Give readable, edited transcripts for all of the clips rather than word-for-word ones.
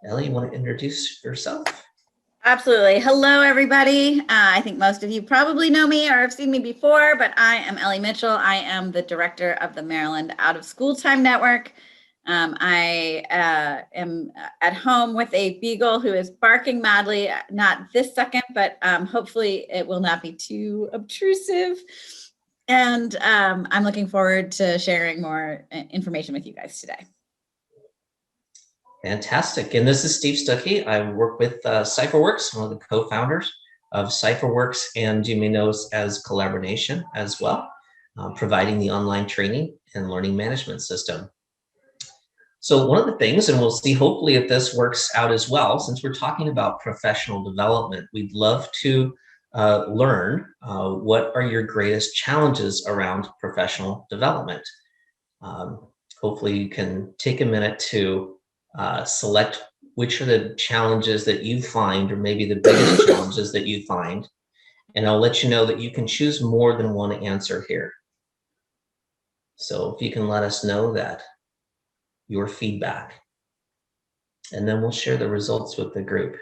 Ellie, you want to introduce yourself? Absolutely. Hello, everybody. I think most of you probably know me or have seen me before, but I am Ellie Mitchell. I am the director of the Maryland Out of School Time Network. I am at home with a beagle who is barking madly, not this second, but hopefully it will not be too obtrusive. And I'm looking forward to sharing more information with you guys today. Fantastic. And this is Steve Stuckey. I work with CipherWorks, one of the co-founders of CipherWorks, and you may know us as Collaboration as well, providing the online training and learning management system. So one of the things, and we'll see hopefully if this works out as well, since we're talking about professional development, we'd love to learn what are your greatest challenges around professional development. Hopefully you can take a minute to select which are the challenges that you find, or maybe the biggest challenges that you find. And I'll let you know that you can choose more than one answer here. So if you can let us know that, your feedback, and then we'll share the results with the group.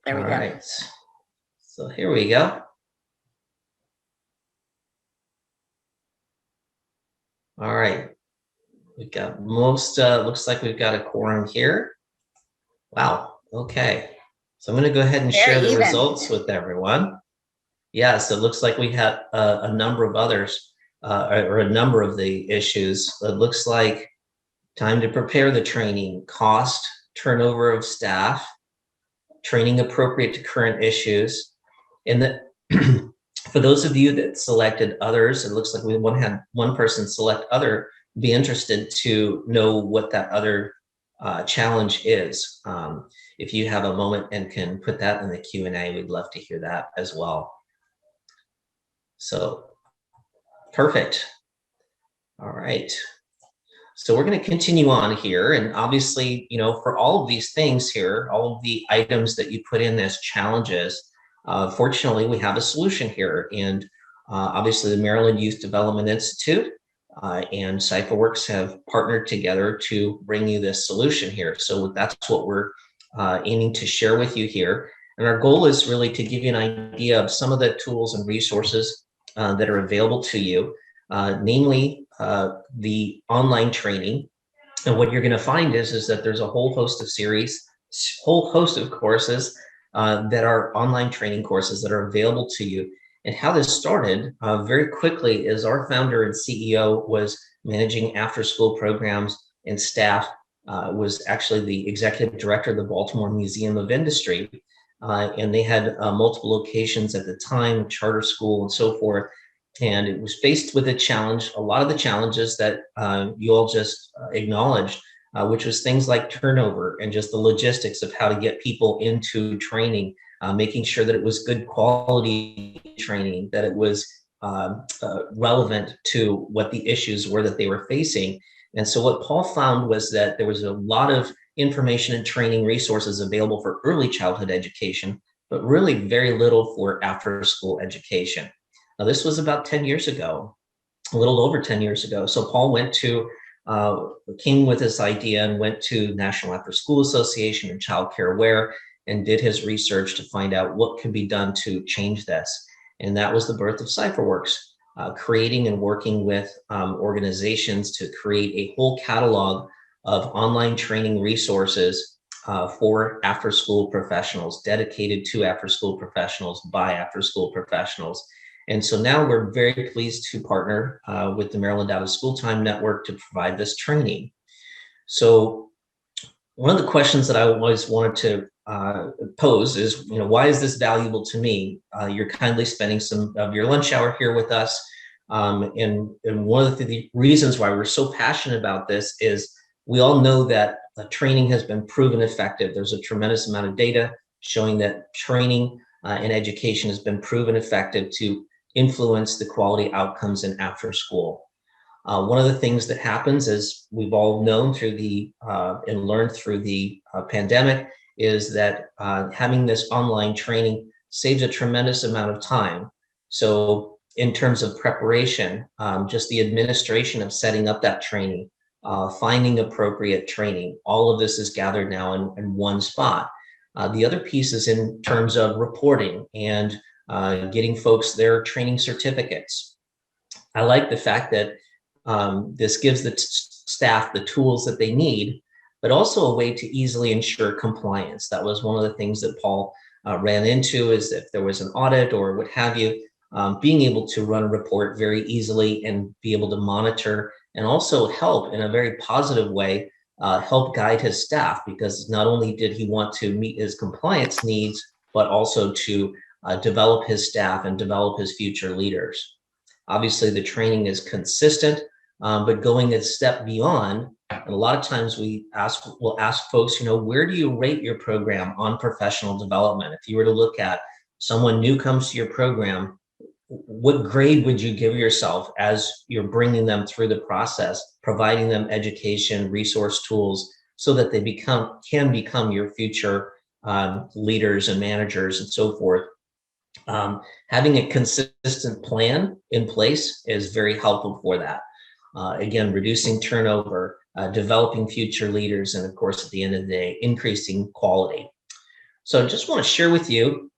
There we go. All right, so here we go. All right, we've got most, looks like we've got a quorum here. Wow, okay. So I'm gonna go ahead and share the results with everyone. Yes, it looks like we had a number of others, or a number of the issues. It looks like time to prepare the training, cost, turnover of staff, training appropriate to current issues. And that for those of you that selected others, it looks like we had one person select other, be interested to know what that other challenge is. If you have a moment and can put that in the Q&A, we'd love to hear that as well. So perfect. All right. So we're going to continue on here. And obviously, you know, for all of these things here, all of the items that you put in as challenges, fortunately, we have a solution here. And obviously, the Maryland Youth Development Institute and CipherWorks have partnered together to bring you this solution here. So that's what we're aiming to share with you here. And our goal is really to give you an idea of some of the tools and resources that are available to you, namely the online training. And what you're going to find is that there's a whole host of courses that are online training courses that are available to you. And how this started very quickly is our founder and CEO was managing after-school programs and staff, was actually the executive director of the Baltimore Museum of Industry. And they had multiple locations at the time, charter school and so forth. And it was faced with a challenge, a lot of the challenges that you all just acknowledged, which was things like turnover and just the logistics of how to get people into training, making sure that it was good quality training, that it was relevant to what the issues were that they were facing. And so what Paul found was that there was a lot of information and training resources available for early childhood education, but really very little for after-school education. Now, this was about 10 years ago, a little over 10 years ago. So Paul came with this idea and went to National After School Association and Child Care Aware and did his research to find out what could be done to change this. And that was the birth of CipherWorks, creating and working with organizations to create a whole catalog of online training resources for after-school professionals, dedicated to after-school professionals by after-school professionals. And so now we're very pleased to partner with the Maryland Out of School Time Network to provide this training. So one of the questions that I always wanted to pose is, you know, why is this valuable to me? You're kindly spending some of your lunch hour here with us. And one of the reasons why we're so passionate about this is we all know that training has been proven effective. There's a tremendous amount of data showing that training and education has been proven effective to influence the quality outcomes in after school. One of the things that happens, as we've all known through and learned through the pandemic, is that having this online training saves a tremendous amount of time. So in terms of preparation, just the administration of setting up that training, finding appropriate training, all of this is gathered now in one spot. The other piece is in terms of reporting and getting folks their training certificates. I like the fact that this gives the staff the tools that they need, but also a way to easily ensure compliance. That was one of the things that Paul ran into, is if there was an audit or what have you, being able to run a report very easily and be able to monitor and also help in a very positive way, help guide his staff, because not only did he want to meet his compliance needs, but also to develop his staff and develop his future leaders. Obviously, the training is consistent, but going a step beyond, and a lot of times we'll ask folks, where do you rate your program on professional development? If you were to look at someone new comes to your program, what grade would you give yourself as you're bringing them through the process, providing them education, resource tools, so that they can become your future leaders and managers and so forth? Having a consistent plan in place is very helpful for that. Again, reducing turnover, developing future leaders, and of course, at the end of the day, increasing quality. So I just want to share with you,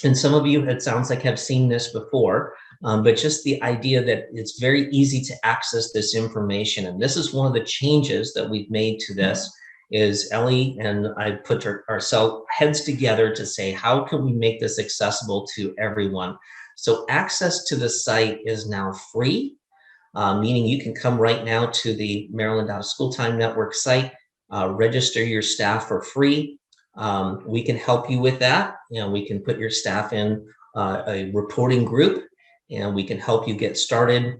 and some of you, it sounds like, have seen this before, but just the idea that it's very easy to access this information. And this is one of the changes that we've made to this, is Ellie and I put ourselves heads together to say, how can we make this accessible to everyone? So access to the site is now free, meaning you can come right now to the Maryland Out of School Time Network site, register your staff for free. We can help you with that. We can put your staff in a reporting group, and we can help you get started,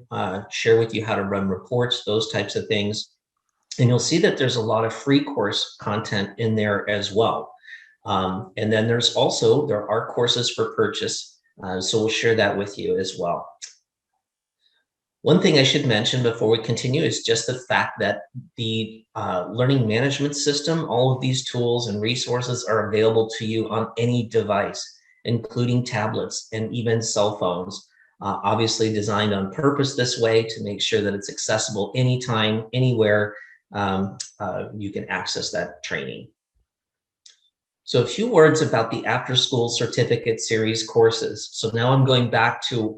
share with you how to run reports, those types of things. And you'll see that there's a lot of free course content in there as well. And then there are courses for purchase. So we'll share that with you as well. One thing I should mention before we continue is just the fact that the learning management system, all of these tools and resources are available to you on any device, including tablets and even cell phones, obviously designed on purpose this way to make sure that it's accessible anytime, anywhere you can access that training. So a few words about the After School Certificate Series courses. So now I'm going back to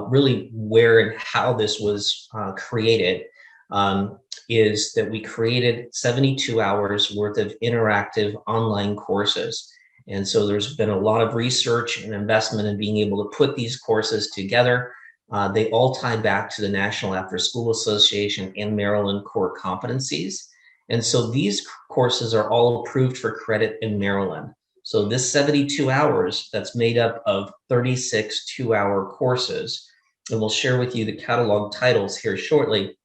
really where and how this was created, is that we created 72 hours worth of interactive online courses. And so there's been a lot of research and investment in being able to put these courses together. They all tie back to the National After School Association and Maryland core competencies. And so these courses are all approved for credit in Maryland. So this 72 hours, that's made up of 36 two-hour courses, and we'll share with you the catalog titles here shortly.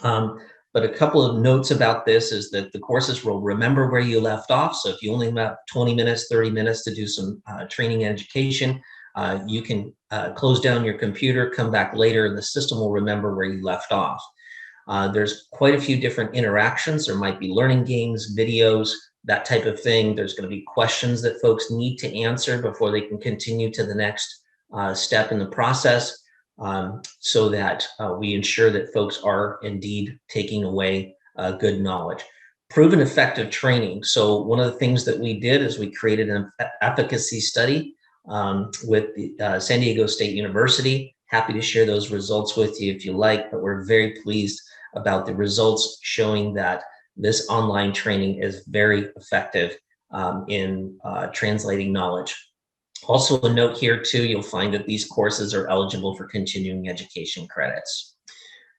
But a couple of notes about this is that the courses will remember where you left off. So if you only have 20 minutes, 30 minutes to do some training and education, you can close down your computer, come back later, and the system will remember where you left off. There's quite a few different interactions. There might be learning games, videos, that type of thing. There's going to be questions that folks need to answer before they can continue to the next step in the process, so that we ensure that folks are indeed taking away good knowledge. Proven effective training. So one of the things that we did is we created an efficacy study with the San Diego State University. Happy to share those results with you if you like, but we're very pleased about the results showing that this online training is very effective in translating knowledge. Also a note here too, you'll find that these courses are eligible for continuing education credits.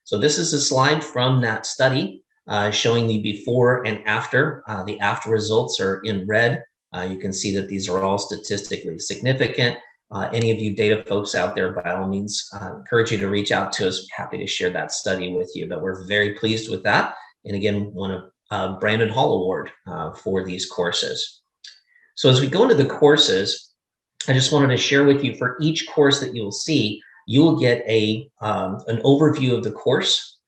So this is a slide from that study showing the before and after. The after results are in red. You can see that these are all statistically significant. Any of you data folks out there, by all means, encourage you to reach out to us. We're happy to share that study with you, but we're very pleased with that. And again, won a Brandon Hall Award for these courses. So as we go into the courses, I just wanted to share with you, for each course that you'll see, you will get an overview of the course.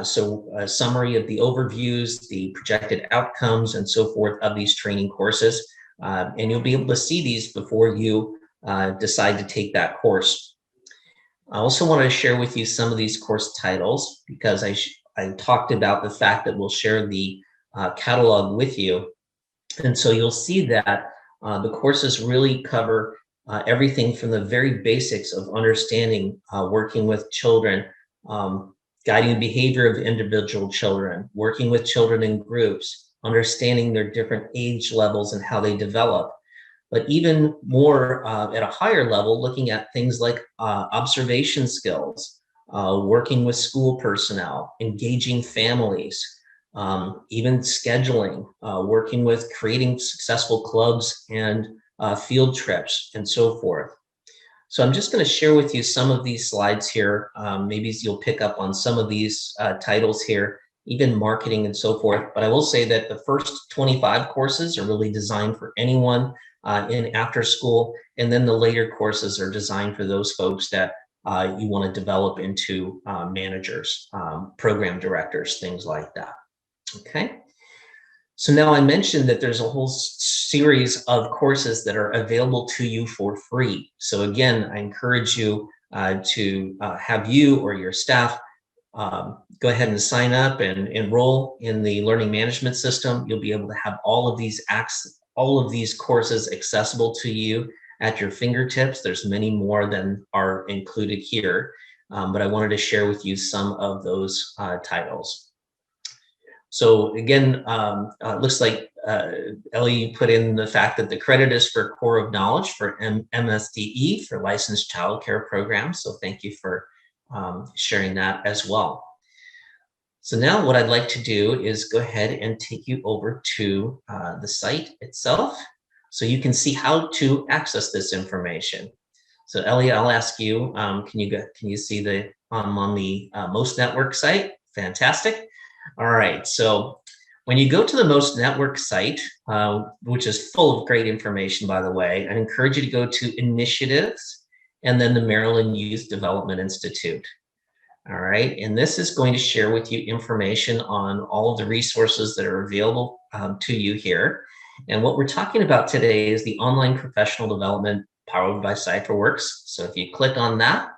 So a summary of the overviews, the projected outcomes, and so forth of these training courses. And you'll be able to see these before you decide to take that course. I also want to share with you some of these course titles because I talked about the fact that we'll share the catalog with you. And so you'll see that the courses really cover everything from the very basics of understanding working with children, guiding the behavior of individual children, working with children in groups, understanding their different age levels and how they develop. But even more at a higher level, looking at things like observation skills, working with school personnel, engaging families, even scheduling, working with creating successful clubs and field trips and so forth. So I'm just going to share with you some of these slides here. Maybe you'll pick up on some of these titles here, even marketing and so forth. But I will say that the first 25 courses are really designed for anyone in after school. And then the later courses are designed for those folks that you want to develop into managers, program directors, things like that. Okay. So now I mentioned that there's a whole series of courses that are available to you for free. So again, I encourage you to have you or your staff go ahead and sign up and enroll in the learning management system. You'll be able to have all of these courses accessible to you at your fingertips. There's many more than are included here, but I wanted to share with you some of those titles. So again, looks like Ellie put in the fact that the credit is for Core of Knowledge for MSDE for Licensed Childcare Programs. So thank you for sharing that as well. So now what I'd like to do is go ahead and take you over to the site itself so you can see how to access this information. So Ellie, I'll ask you, can you see the on the Most Network site? Fantastic. All right, so when you go to the Most Network site, which is full of great information, by the way, I encourage you to go to Initiatives and then the Maryland Youth Development Institute. All right, and this is going to share with you information on all of the resources that are available to you here. And what we're talking about today is the online professional development powered by CipherWorks. So if you click on that,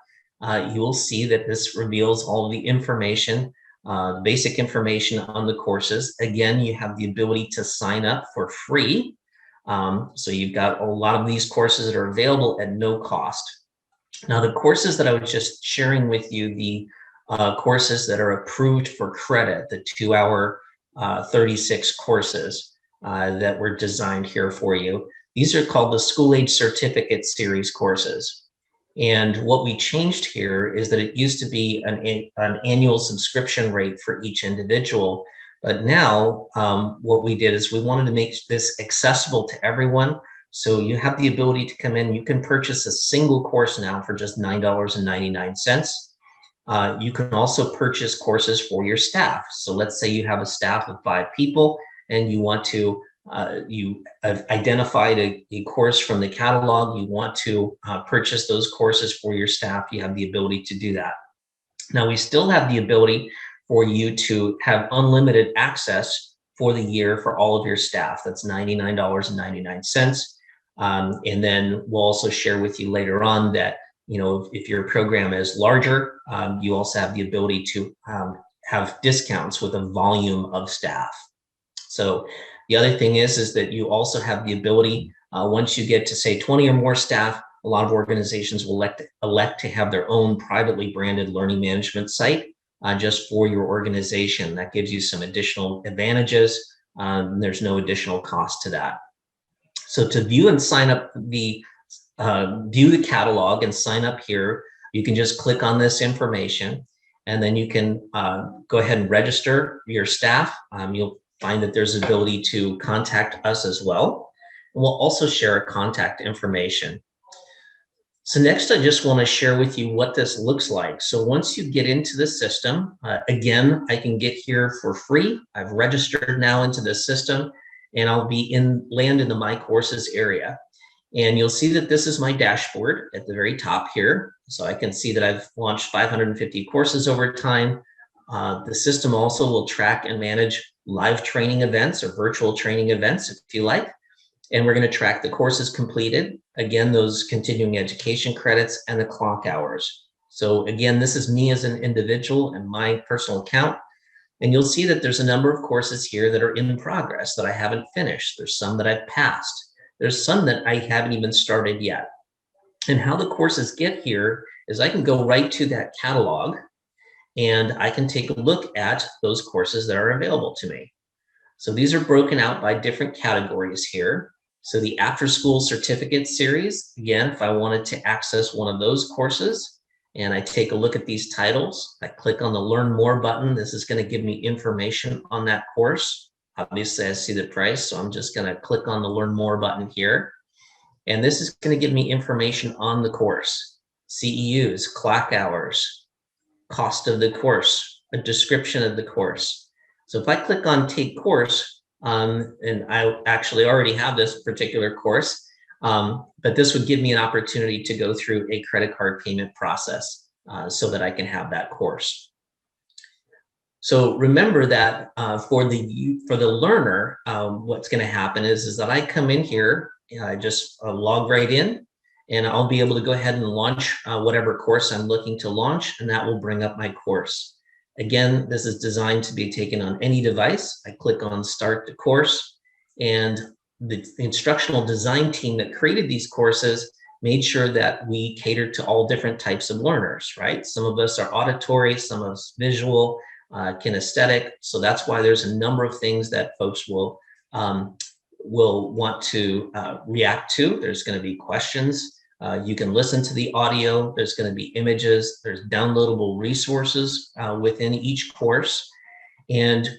you will see that this reveals all of the information, basic information on the courses. Again, you have the ability to sign up for free. So you've got a lot of these courses that are available at no cost. Now, the courses that I was just sharing with you, the courses that are approved for credit, the 2-hour 36 courses that were designed here for you, these are called the School Age Certificate Series courses. And what we changed here is that it used to be an annual subscription rate for each individual. But now what we did is we wanted to make this accessible to everyone. So you have the ability to come in. You can purchase a single course now for just $9.99. You can also purchase courses for your staff. So let's say you have a staff of 5 people and you want to you have identified a course from the catalog, you want to purchase those courses for your staff, you have the ability to do that. Now, we still have the ability for you to have unlimited access for the year for all of your staff. That's $99.99. And then we'll also share with you later on that, you know, if your program is larger, you also have the ability to have discounts with a volume of staff. So the other thing is that you also have the ability, once you get to say 20 or more staff, a lot of organizations will elect to have their own privately branded learning management site just for your organization. That gives you some additional advantages. There's no additional cost to that. So to view and sign up view the catalog and sign up here, you can just click on this information and then you can go ahead and register your staff. You'll find that there's ability to contact us as well. And we'll also share our contact information. So next, I just want to share with you what this looks like. So once you get into the system, again, I can get here for free. I've registered now into the system and I'll be land in the My Courses area. And you'll see that this is my dashboard at the very top here. So I can see that I've launched 550 courses over time. The system also will track and manage live training events or virtual training events, if you like. And we're going to track the courses completed, again, those continuing education credits and the clock hours. So again, this is me as an individual and my personal account. And you'll see that there's a number of courses here that are in progress that I haven't finished. There's some that I've passed. There's some that I haven't even started yet. And how the courses get here is I can go right to that catalog and I can take a look at those courses that are available to me. So these are broken out by different categories here. So the after school certificate series, again, if I wanted to access one of those courses and I take a look at these titles, I click on the learn more button. This is going to give me information on that course. Obviously I see the price, so I'm just going to click on the learn more button here. And this is going to give me information on the course, CEUs, clock hours, cost of the course, a description of the course. So if I click on take course, and I actually already have this particular course, but this would give me an opportunity to go through a credit card payment process so that I can have that course. So remember that for the learner, what's going to happen is that I come in here, I just log right in, and I'll be able to go ahead and launch whatever course I'm looking to launch, and that will bring up my course. Again, this is designed to be taken on any device. I click on Start the Course, and the instructional design team that created these courses made sure that we cater to all different types of learners, right? Some of us are auditory, some of us visual, kinesthetic. So that's why there's a number of things that folks will want to react to. There's going to be questions. You can listen to the audio. There's going to be images. There's downloadable resources within each course. And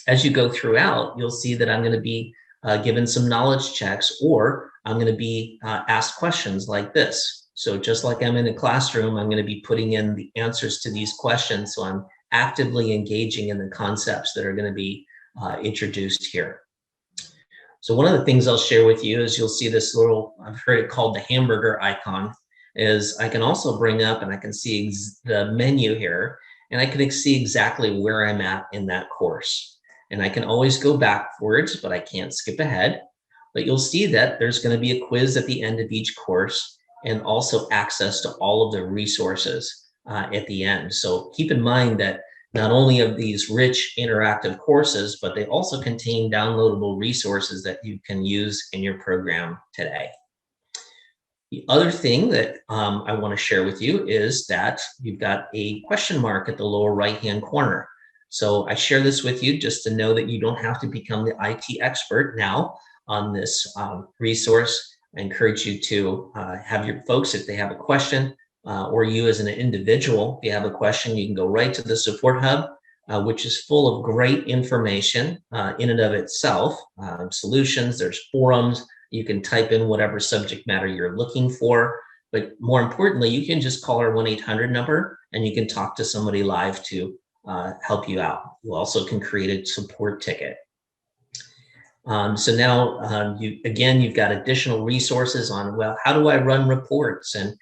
as you go throughout, you'll see that I'm going to be given some knowledge checks, or I'm going to be asked questions like this. So just like I'm in a classroom, I'm going to be putting in the answers to these questions. So I'm actively engaging in the concepts that are going to be introduced here. So one of the things I'll share with you is you'll see this little, I've heard it called the hamburger icon, is I can also bring up and I can see the menu here, and I can see exactly where I'm at in that course. And I can always go backwards, but I can't skip ahead. But you'll see that there's going to be a quiz at the end of each course, and also access to all of the resources at the end. So keep in mind that not only of these rich interactive courses, but they also contain downloadable resources that you can use in your program today. The other thing that I want to share with you is that you've got a question mark at the lower right-hand corner. So I share this with you just to know that you don't have to become the IT expert now on this resource. I encourage you to have your folks, if they have a question, or you as an individual, if you have a question, you can go right to the support hub, which is full of great information in and of itself, solutions, there's forums, you can type in whatever subject matter you're looking for, but more importantly, you can just call our 1-800 number and you can talk to somebody live to help you out. You also can create a support ticket. So now, you've got additional resources on, well, how do I run reports, and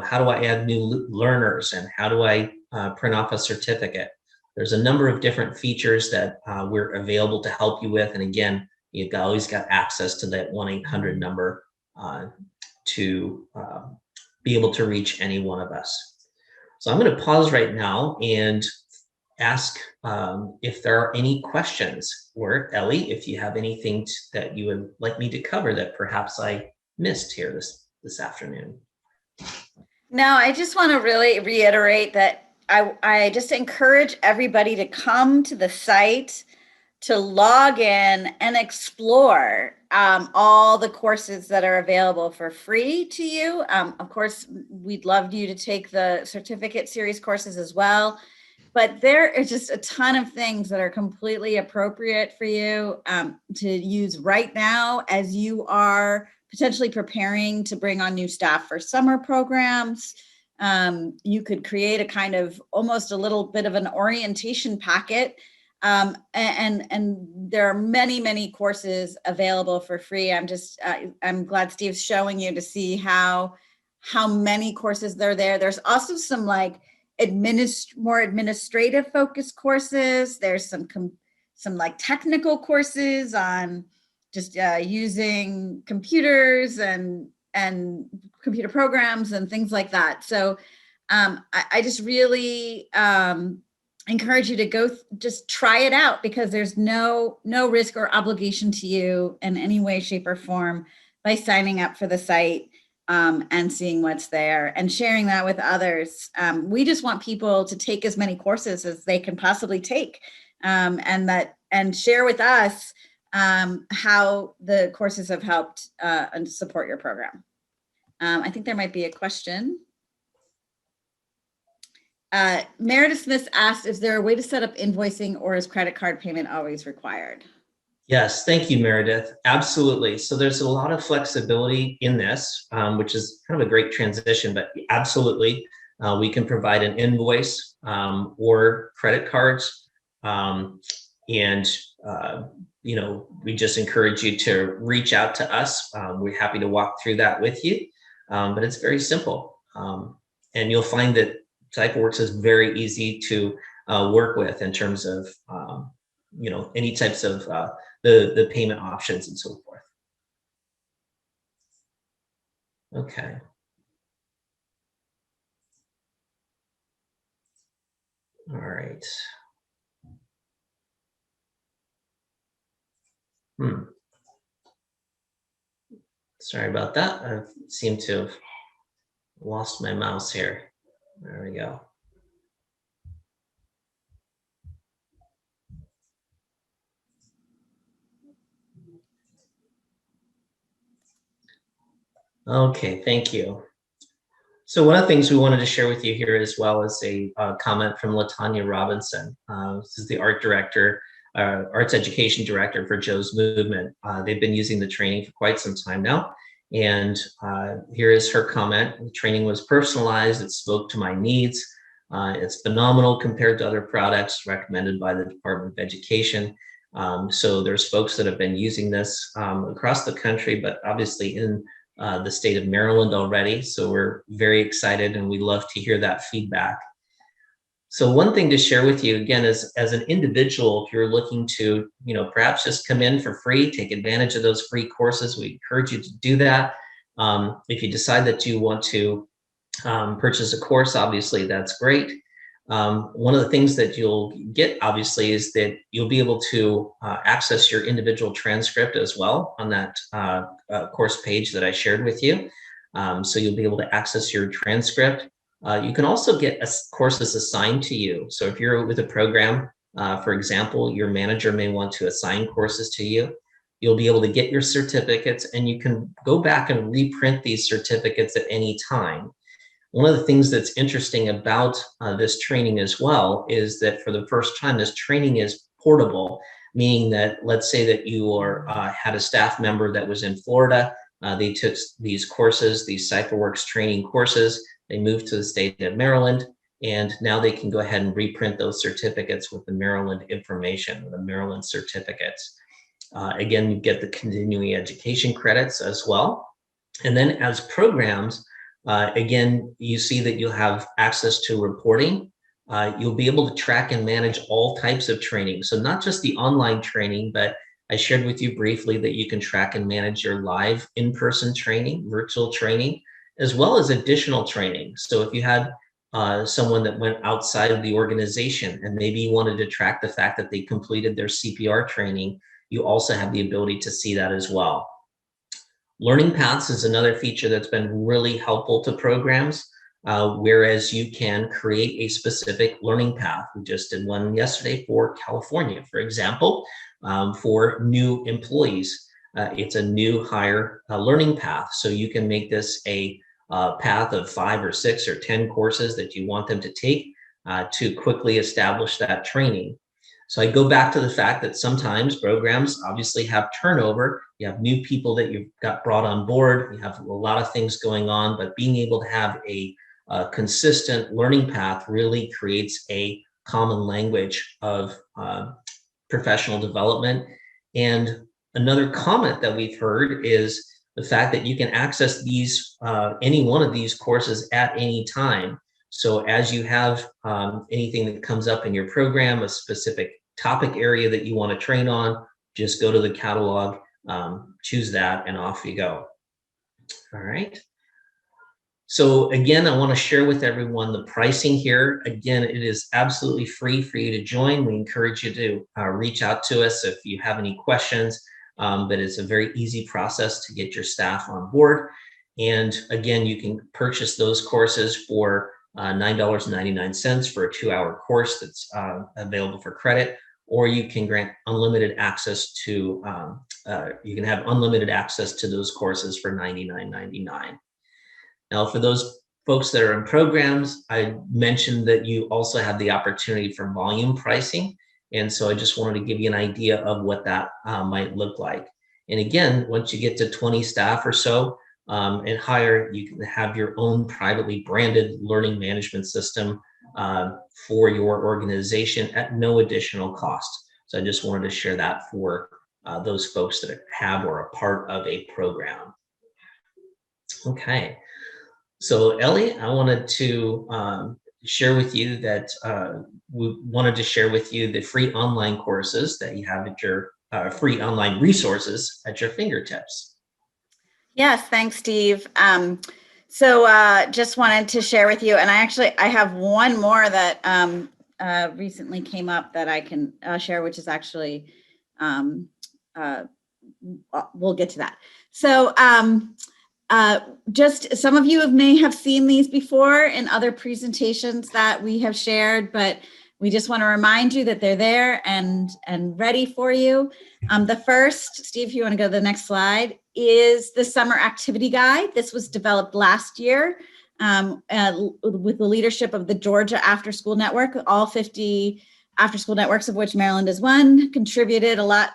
how do I add new learners, and how do I print off a certificate? There's a number of different features that we're available to help you with. And again, you've always got access to that 1-800 number to be able to reach any one of us. So I'm going to pause right now and ask if there are any questions, or Ellie, if you have anything that you would like me to cover that perhaps I missed here this afternoon. No, I just want to really reiterate that I just encourage everybody to come to the site, to log in and explore all the courses that are available for free to you. Of course, we'd love you to take the certificate series courses as well, but there is just a ton of things that are completely appropriate for you to use right now as you are potentially preparing to bring on new staff for summer programs. You could create a kind of almost a little bit of an orientation packet. And there are many, many courses available for free. I'm glad Steve's showing you to see how many courses are there. There's also some like more administrative focused courses. There's some like technical courses on just using computers and computer programs and things like that. So I just really encourage you to just try it out, because there's no risk or obligation to you in any way, shape, or form by signing up for the site and seeing what's there and sharing that with others. We just want people to take as many courses as they can possibly take, and share with us how the courses have helped and support your program. I think there might be a question. Meredith Smith asked, is there a way to set up invoicing, or is credit card payment always required? Yes, thank you, Meredith. Absolutely. So there's a lot of flexibility in this, which is kind of a great transition, but absolutely, we can provide an invoice or credit cards. And we just encourage you to reach out to us. We're happy to walk through that with you, but it's very simple. And you'll find that CipherWorks is very easy to work with in terms of any types of the payment options and so forth. Okay. All right. Sorry about that. I seem to have lost my mouse here. There we go. Okay, thank you. So one of the things we wanted to share with you here as well is a comment from LaTanya Robinson. This is the arts education director for Joe's Movement. They've been using the training for quite some time now. And here is her comment. The training was personalized. It spoke to my needs. It's phenomenal compared to other products recommended by the Department of Education. So there's folks that have been using this across the country, but obviously in the state of Maryland already. So we're very excited, and we love to hear that feedback. So one thing to share with you again is, as an individual, if you're looking to, perhaps just come in for free, take advantage of those free courses, we encourage you to do that. If you decide that you want to purchase a course, obviously that's great. One of the things that you'll get, obviously, is that you'll be able to access your individual transcript as well on that course page that I shared with you. So you'll be able to access your transcript. You can also get courses assigned to you. So if you're with a program, for example, your manager may want to assign courses to you. You'll be able to get your certificates, and you can go back and reprint these certificates at any time. One of the things that's interesting about this training as well is that for the first time, this training is portable, meaning that, let's say that you had a staff member that was in Florida. They took these courses, these CipherWorks training courses. They moved to the state of Maryland, and now they can go ahead and reprint those certificates with the Maryland information, the Maryland certificates. Again, you get the continuing education credits as well. And then as programs, again, you see that you'll have access to reporting. You'll be able to track and manage all types of training. So not just the online training, but I shared with you briefly that you can track and manage your live in-person training, virtual training, as well as additional training. So if you had someone that went outside of the organization and maybe you wanted to track the fact that they completed their CPR training, you also have the ability to see that as well. Learning paths is another feature that's been really helpful to programs, whereas you can create a specific learning path. We just did one yesterday for California, for example, for new employees. It's a new hire learning path. So you can make this a path of 5 or 6 or 10 courses that you want them to take to quickly establish that training. So I go back to the fact that sometimes programs obviously have turnover. You have new people that you've got brought on board. You have a lot of things going on, but being able to have a consistent learning path really creates a common language of professional development. And another comment that we've heard is the fact that you can access these, any one of these courses at any time. So as you have anything that comes up in your program, a specific topic area that you want to train on, just go to the catalog, choose that, and off you go. All right. So again, I want to share with everyone the pricing here. Again, it is absolutely free for you to join. We encourage you to reach out to us if you have any questions, but it's a very easy process to get your staff on board. And again, you can purchase those courses for $9.99 for a 2-hour course that's available for credit, or you can grant unlimited access to, you can have unlimited access to those courses for $99.99. Now, for those folks that are in programs, I mentioned that you also have the opportunity for volume pricing. And so I just wanted to give you an idea of what that might look like. And again, once you get to 20 staff or so and higher, you can have your own privately branded learning management system for your organization at no additional cost. So I just wanted to share that for those folks that have or are part of a program. Okay. So Ellie, I wanted to share with you that we wanted to share with you the free online courses that you have at your free online resources at your fingertips. Yes, thanks, Steve. So just wanted to share with you, and I have one more that recently came up that I can share, which is actually, we'll get to that. So just some of you may have seen these before in other presentations that we have shared, but we just want to remind you that they're there and ready for you. The first, Steve, if you want to go to the next slide, is the summer activity guide. This was developed last year with the leadership of the Georgia After School Network. All 50 after school networks, of which Maryland is one, contributed a lot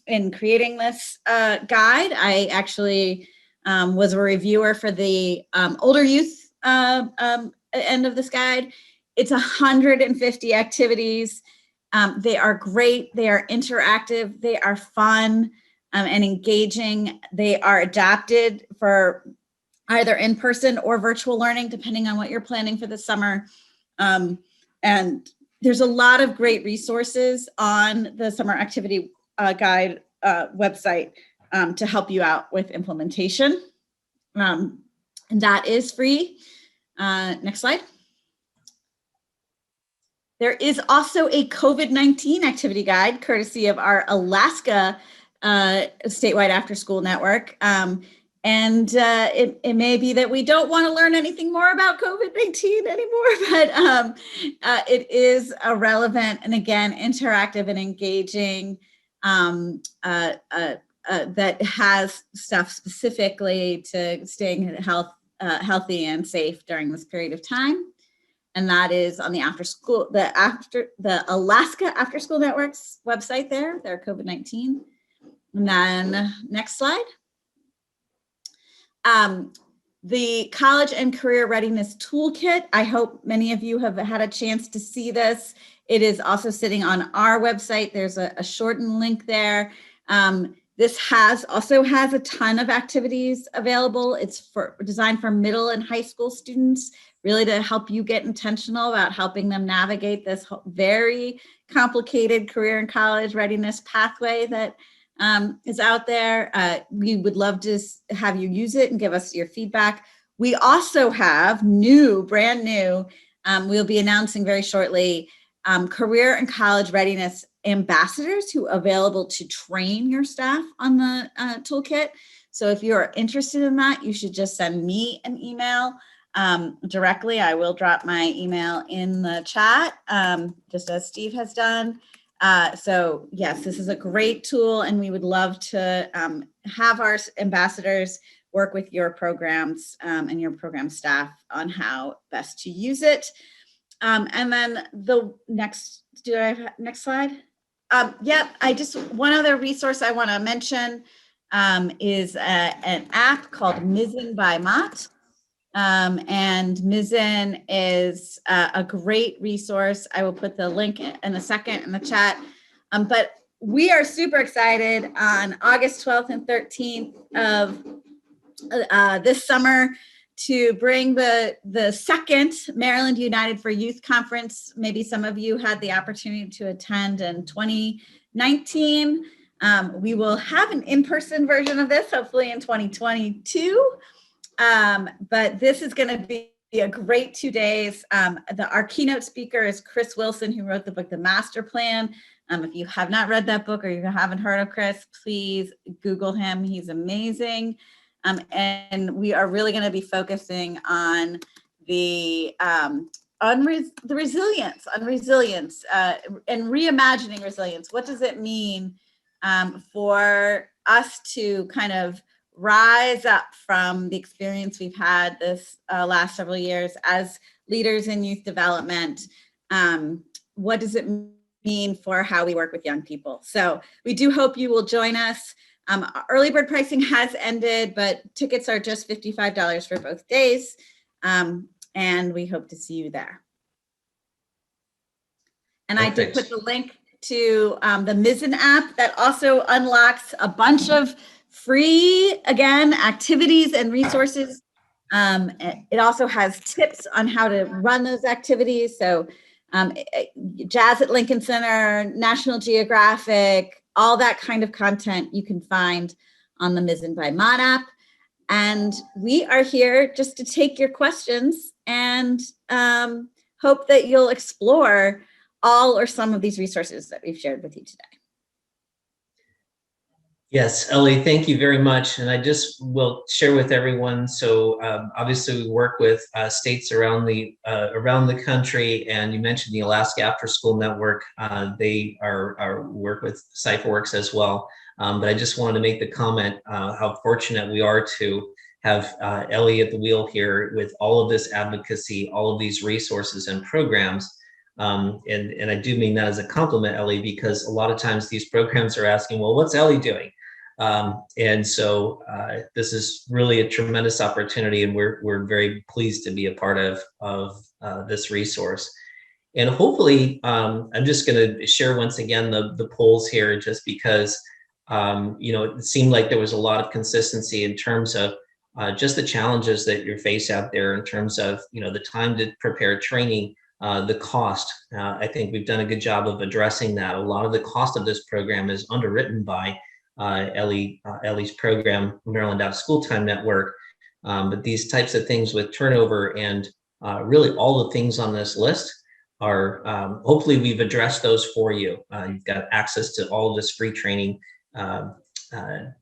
in creating this guide. I actually was a reviewer for the older youth end of this guide. It's 150 activities. They are great. They are interactive. They are fun and engaging. They are adapted for either in-person or virtual learning, depending on what you're planning for the summer. And there's a lot of great resources on the summer activity guide website to help you out with implementation. And that is free. Next slide. There is also a COVID-19 activity guide, courtesy of our Alaska statewide after school network. It may be that we don't want to learn anything more about COVID-19 anymore, but it is a relevant and, again, interactive and engaging that has stuff specifically to staying healthy and safe during this period of time. And that is on the the Alaska After School Network's website there, their COVID-19. And then next slide. The College and Career Readiness Toolkit. I hope many of you have had a chance to see this. It is also sitting on our website. There's a shortened link there. This also has a ton of activities available. It's designed for middle and high school students, really to help you get intentional about helping them navigate this very complicated career and college readiness pathway that is out there. We would love to have you use it and give us your feedback. We also have brand new, we'll be announcing very shortly, career and college readiness ambassadors who are available to train your staff on the toolkit. So if you're interested in that, you should just send me an email directly. I will drop my email in the chat, just as Steve has done. So yes, this is a great tool, and we would love to have our ambassadors work with your programs and your program staff on how best to use it. And then the next, next slide? One other resource I want to mention is an app called Mizzen by Mott. And Mizzen is a great resource. I will put the link in a second in the chat. But we are super excited on August 12th and 13th of this summer to bring the second Maryland United for Youth Conference. Maybe some of you had the opportunity to attend in 2019. We will have an in-person version of this, hopefully in 2022. But this is going to be a great 2 days. Our keynote speaker is Chris Wilson, who wrote the book, The Master Plan. If you have not read that book or you haven't heard of Chris, please Google him. He's amazing. And we are really going to be focusing on the resilience, and reimagining resilience. What does it mean for us to kind of rise up from the experience we've had this last several years as leaders in youth development? What does it mean for how we work with young people? So we do hope you will join us. Early bird pricing has ended, but tickets are just $55 for both days. And we hope to see you there. And perfect. I did put the link to the Mizzen app that also unlocks a bunch of free, again, activities and resources. It also has tips on how to run those activities. So Jazz at Lincoln Center, National Geographic, all that kind of content you can find on the Mizzen by Mod app. And we are here just to take your questions and hope that you'll explore all or some of these resources that we've shared with you today. Yes, Ellie, thank you very much. And I just will share with everyone. So obviously we work with states around the country, and you mentioned the Alaska After School Network. They are work with CipherWorks as well. But I just wanted to make the comment how fortunate we are to have Ellie at the wheel here with all of this advocacy, all of these resources and programs. And I do mean that as a compliment, Ellie, because a lot of times these programs are asking, well, what's Ellie doing? And so this is really a tremendous opportunity, and we're very pleased to be a part of this resource. And hopefully, I'm just going to share once again the polls here, just because it seemed like there was a lot of consistency in terms of just the challenges that you're faced out there in terms of the time to prepare training, the cost. I think we've done a good job of addressing that. A lot of the cost of this program is underwritten by Ellie's program, Maryland Out of School Time Network. But these types of things with turnover and really all the things on this list are, hopefully we've addressed those for you. You've got access to all of this free training at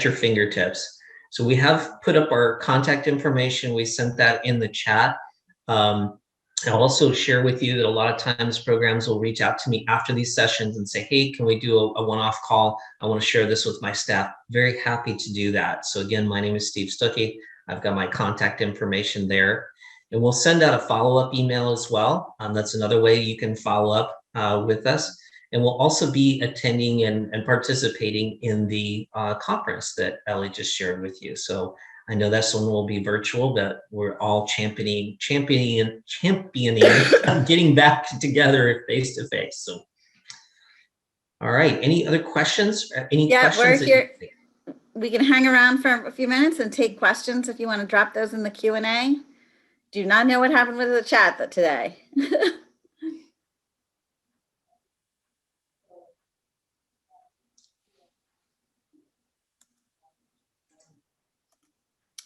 your fingertips. So we have put up our contact information. We sent that in the chat. I'll also share with you that a lot of times programs will reach out to me after these sessions and say, hey, can we do a one-off call? I want to share this with my staff. Very happy to do that. So again, my name is Steve Stuckey. I've got my contact information there. And we'll send out a follow-up email as well. That's another way you can follow up with us. And we'll also be attending and participating in the conference that Ellie just shared with you. So I know this one will be virtual, but we're all championing getting back together face to face. So, all right. Any other questions? Any questions? We're here. We can hang around for a few minutes and take questions if you want to drop those in the Q&A. Do not know what happened with the chat today.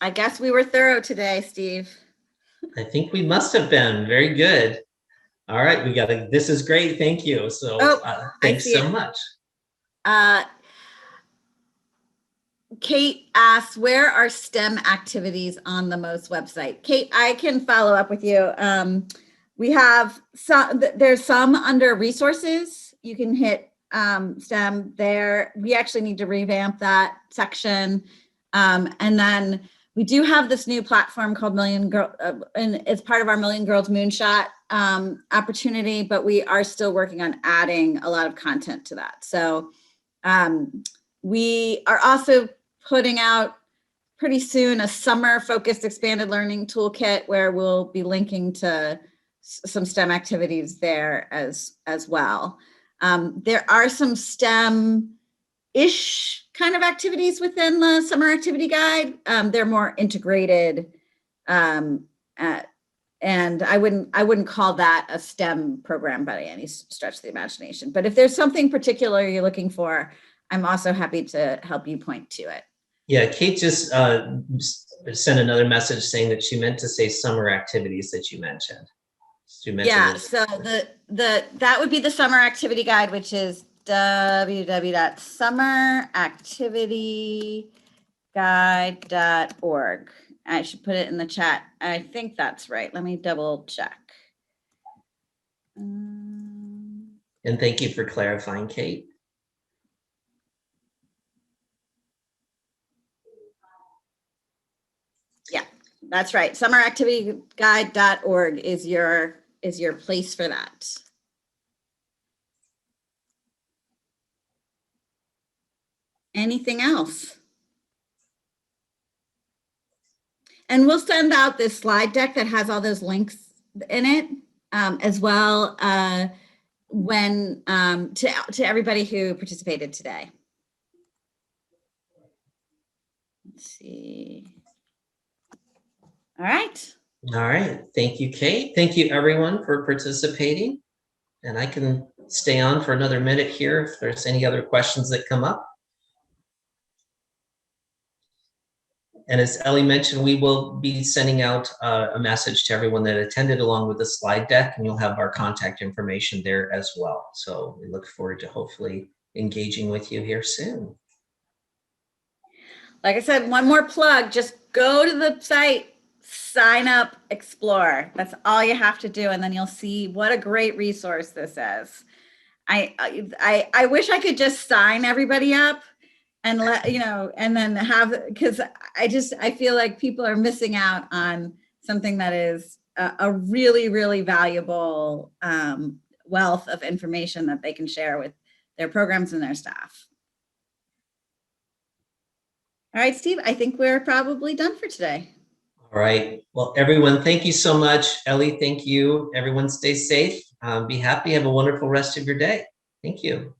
I guess we were thorough today, Steve. I think we must have been. Very good. All right, this is great. Thank you. So thanks so much. Kate asks, where are STEM activities on the MOST website? Kate, I can follow up with you. We have there's some under resources. You can hit STEM there. We actually need to revamp that section. And then we do have this new platform called Million Girl, and it's part of our Million Girls Moonshot opportunity, but we are still working on adding a lot of content to that. So we are also putting out pretty soon a summer-focused expanded learning toolkit where we'll be linking to some STEM activities there as well. There are some STEM-ish kind of activities within the summer activity guide. They're more integrated, and I wouldn't call that a STEM program by any stretch of the imagination. But if there's something particular you're looking for, I'm also happy to help you point to it. Yeah, Kate just sent another message saying that she meant to say summer activities that you mentioned. Yeah, so that would be the summer activity guide, which is www.summeractivityguide.org. I should put it in the chat. I think that's right. Let me double check. And thank you for clarifying, Kate. Yeah, that's right. Summeractivityguide.org is your place for that. Anything else? And we'll send out this slide deck that has all those links in it, as well, when to everybody who participated today. Let's see. All right. All right. Thank you, Kate. Thank you, everyone, for participating. And I can stay on for another minute here if there's any other questions that come up. And as Ellie mentioned, we will be sending out a message to everyone that attended along with the slide deck, and you'll have our contact information there as well. So we look forward to hopefully engaging with you here soon. Like I said, one more plug, just go to the site, sign up, explore. That's all you have to do. And then you'll see what a great resource this is. I wish I could just sign everybody up and let, you know, and then have, because I feel like people are missing out on something that is a really, really valuable wealth of information that they can share with their programs and their staff. All right, Steve, I think we're probably done for today. All right. Well, everyone, thank you so much. Ellie, thank you. Everyone stay safe. Be happy. Have a wonderful rest of your day. Thank you.